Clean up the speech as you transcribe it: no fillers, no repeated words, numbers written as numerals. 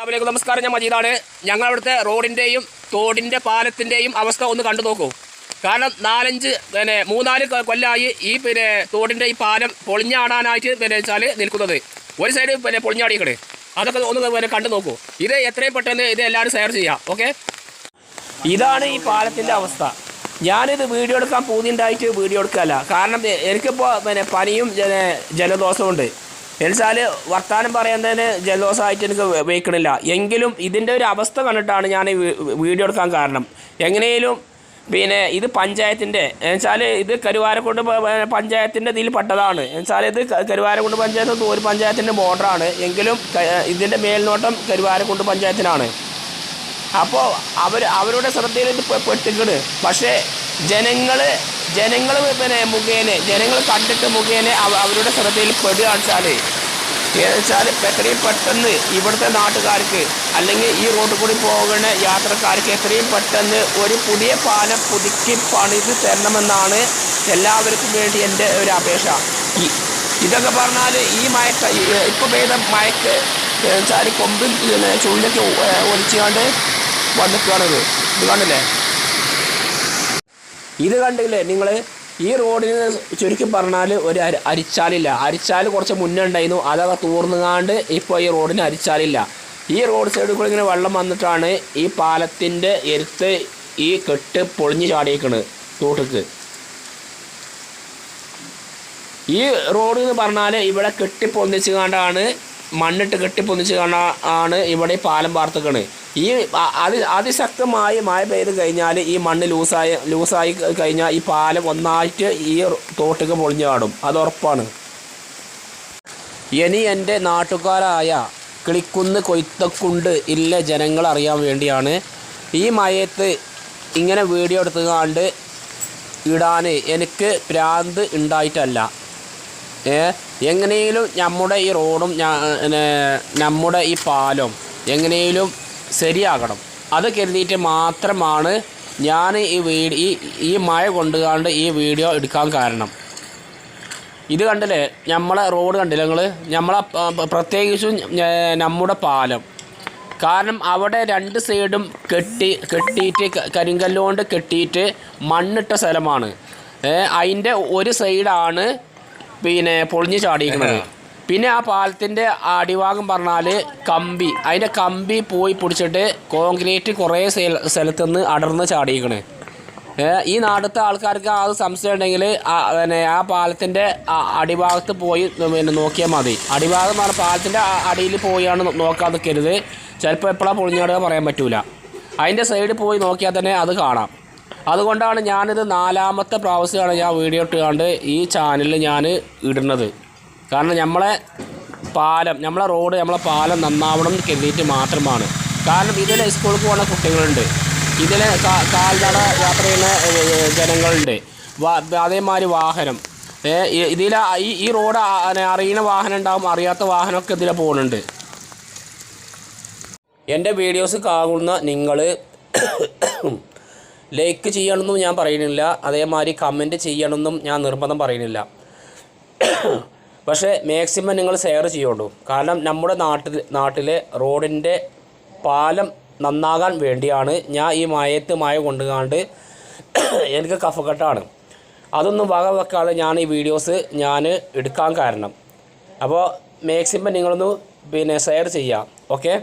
നമസ്കാരം, ഞാൻ മജീദാണ്. ഞങ്ങളവിടുത്തെ റോഡിൻ്റെയും തോടിൻ്റെ പാലത്തിൻ്റെയും അവസ്ഥ ഒന്ന് കണ്ടു നോക്കൂ. കാരണം 3-4 കൊല്ലമായി ഈ തോടിൻ്റെ ഈ പാലം പൊളിഞ്ഞാടാനായിട്ട് വെച്ചാൽ നിൽക്കുന്നത്. ഒരു സൈഡ് പൊളിഞ്ഞാടിക്കണേ, അതൊക്കെ ഒന്ന് കണ്ടു നോക്കൂ. ഇത് എത്രയും പെട്ടെന്ന് ഇത് എല്ലാവരും ഷെയർ ചെയ്യാം. ഓക്കെ, ഇതാണ് ഈ പാലത്തിൻ്റെ അവസ്ഥ. ഞാനിത് വീഡിയോ എടുക്കാൻ പൂതിയുണ്ടായിട്ട് വീഡിയോ എടുക്കാമല്ല, കാരണം എനിക്കിപ്പോൾ പനിയും ജലദോഷമുണ്ട്. എന്നുവെച്ചാൽ വർത്താനം പറയുന്നതിന് ജലദോഷമായിട്ട് എനിക്ക് വയ്ക്കണില്ല. എങ്കിലും ഇതിൻ്റെ ഒരു അവസ്ഥ കണ്ടിട്ടാണ് ഞാൻ വീഡിയോ എടുക്കാൻ കാരണം. എങ്ങനെയും ഇത് പഞ്ചായത്തിൻ്റെ എന്നുവെച്ചാൽ ഇത് കരുവാരക്കുണ്ട് പഞ്ചായത്തിൻ്റെ ഇതിൽ പെട്ടതാണ്. എന്നുവെച്ചാൽ ഇത് കരുവാരക്കുണ്ട് പഞ്ചായത്ത് ഒരു പഞ്ചായത്തിൻ്റെ ബോർഡറാണ്. എങ്കിലും ഇതിൻ്റെ മേൽനോട്ടം കരുവാരക്കുണ്ട് പഞ്ചായത്തിനാണ്. അപ്പോൾ അവരുടെ ശ്രദ്ധയിൽ ഇത് പെട്ടിക്കണ്. പക്ഷേ ജനങ്ങൾ മുഖേന ജനങ്ങൾ കണ്ടിട്ട് മുഖേന അവരുടെ ശ്രദ്ധയിൽ പെടുകയാണെന്ന് വെച്ചാൽ എത്രയും പെട്ടെന്ന് ഇവിടുത്തെ നാട്ടുകാർക്ക് അല്ലെങ്കിൽ ഈ റോഡിൽ കൂടി പോകുന്ന യാത്രക്കാർക്ക് എത്രയും പെട്ടെന്ന് ഒരു പുതിയ പാലം പുതുക്കി പണിത് തരണമെന്നാണ് എല്ലാവർക്കും വേണ്ടി എൻ്റെ ഒരു അപേക്ഷ. ഇതൊക്കെ പറഞ്ഞാൽ ഈ ഇപ്പോൾ പെയ്ത മഴക്ക് വെച്ചാൽ കൊമ്പിൽ ചുള്ളിലൊക്കെ ഒലിച്ചുകൊണ്ട് വന്നിട്ടാണിത്. ഇത് കണ്ടില്ലേ നിങ്ങൾ? ഈ റോഡിന് ചുരുക്കി പറഞ്ഞാൽ ഒരു അരിച്ചാലില്ല. അരിച്ചാൽ കുറച്ച് മുന്നേ ഉണ്ടായിരുന്നു, അതൊക്കെ തൂർന്നുകാണ്ട് ഇപ്പോൾ ഈ റോഡിന് അരിച്ചാലില്ല. ഈ റോഡ് സൈഡിൽ കൂടി ഇങ്ങനെ വെള്ളം വന്നിട്ടാണ് ഈ പാലത്തിൻ്റെ എരുത്ത് ഈ കെട്ട് പൊളിഞ്ഞ് ചാടിയേക്കണ് തോട്ടിക്ക്. ഈ റോഡ് എന്ന് പറഞ്ഞാൽ ഇവിടെ കെട്ടിപ്പൊന്നിച്ച് കണ്ടാണ് മണ്ണിട്ട് കെട്ടിപ്പൊന്നിച്ച് കണ്ടാണ് ഇവിടെ പാലം വാർത്തക്കണ്. ഈ അതിശക്തമായി മഴ പെയ്ത് കഴിഞ്ഞാൽ ഈ മണ്ണ് ലൂസായി കഴിഞ്ഞാൽ ഈ പാലം ഒന്നായിട്ട് ഈ തോട്ടിക്ക് പൊളിഞ്ഞു കാണും, അത് ഉറപ്പാണ്. ഇനി എൻ്റെ നാട്ടുകാരായ കിളിക്കുന്ന് കൊയ്ത്തക്കുണ്ട് ഇല്ല ജനങ്ങൾ അറിയാൻ വേണ്ടിയാണ് ഈ മഴയത്ത് ഇങ്ങനെ വീഡിയോ എടുത്തുകൊണ്ട് ഇടാൻ എനിക്ക് ഭ്രാന്ത് ഉണ്ടായിട്ടല്ല. എങ്ങനെയും നമ്മുടെ ഈ റോഡും നമ്മുടെ ഈ പാലം എങ്ങനെയും ശരിയാകണം, അത് കരുതിയിട്ട് മാത്രമാണ് ഞാൻ ഈ മഴ കൊണ്ടുകാണ്ട് ഈ വീഡിയോ എടുക്കാൻ കാരണം. ഇത് കണ്ടില്ലേ, നമ്മളെ റോഡ് കണ്ടില്ലേ നിങ്ങൾ? നമ്മളെ പ്രത്യേകിച്ചും നമ്മുടെ പാലം. കാരണം അവിടെ 2 സൈഡും കെട്ടിയിട്ട് കരിങ്കല്ലുകൊണ്ട് കെട്ടിയിട്ട് മണ്ണിട്ട സ്ഥലമാണ്. അതിൻ്റെ ഒരു സൈഡാണ് പൊളിഞ്ഞ് ചാടിയിരിക്കുന്നത്. പിന്നെ ആ പാലത്തിൻ്റെ അടിഭാഗം പറഞ്ഞാൽ അതിൻ്റെ കമ്പി പോയി പിടിച്ചിട്ട് കോൺക്രീറ്റ് കുറേ സ്ഥലത്തുനിന്ന് അടർന്ന് ചാടിയിരിക്കണേ. ഈ നാട്ടിലത്തെ ആൾക്കാർക്ക് അത് സംശയം ഉണ്ടെങ്കിൽ ആ പാലത്തിൻ്റെ അടിഭാഗത്ത് പോയി നോക്കിയാൽ മതി. അടിഭാഗം പറഞ്ഞാൽ പാലത്തിൻ്റെ അടിയിൽ പോയാണ് നോക്കാൻ നിൽക്കരുത്. ചിലപ്പോൾ എപ്പോഴാണ് പൊളിഞ്ഞാടുക പറയാൻ പറ്റൂല. അതിൻ്റെ സൈഡിൽ പോയി നോക്കിയാൽ തന്നെ അത് കാണാം. അതുകൊണ്ടാണ് ഞാനിത് 4ാമത്തെ പ്രാവശ്യമാണ് ഞാൻ വീഡിയോ ഇട്ടുകൊണ്ട് ഈ ചാനലിൽ ഞാൻ ഇടുന്നത്. കാരണം നമ്മളെ റോഡ് നമ്മളെ പാലം നന്നാവണം എന്ന് കരുതിയിട്ട് മാത്രമാണ്. കാരണം ഇതിൽ സ്കൂളിൽ പോകുന്ന കുട്ടികളുണ്ട്, ഇതിൽ കാൽനട യാത്ര ചെയ്യുന്ന ജനങ്ങളുണ്ട്, അതേമാതിരി വാഹനം. ഇതിൽ ഈ റോഡ് അറിയുന്ന വാഹനം ഉണ്ടാവും, അറിയാത്ത വാഹനമൊക്കെ ഇതിൽ പോകുന്നുണ്ട്. എൻ്റെ വീഡിയോസ് കാണുന്ന നിങ്ങൾ ലൈക്ക് ചെയ്യണമെന്നും ഞാൻ പറയുന്നില്ല, അതേമാതിരി കമൻറ്റ് ചെയ്യണമെന്നും ഞാൻ നിർബന്ധം പറയുന്നില്ല. പക്ഷേ മാക്സിമം നിങ്ങൾ ഷെയർ ചെയ്യുള്ളൂ. കാരണം നമ്മുടെ നാട്ടിലെ റോഡിൻ്റെ പാലം നന്നാകാൻ വേണ്ടിയാണ് ഞാൻ ഈ മഴ കൊണ്ടുകാണ്ട് എനിക്ക് കഫക്കെട്ടാണ്. അതൊന്നും വക വെക്കാതെ ഞാൻ ഈ വീഡിയോസ് എടുക്കാൻ കാരണം. അപ്പോൾ മാക്സിമം നിങ്ങളൊന്ന് ഷെയർ ചെയ്യാം. ഓക്കെ.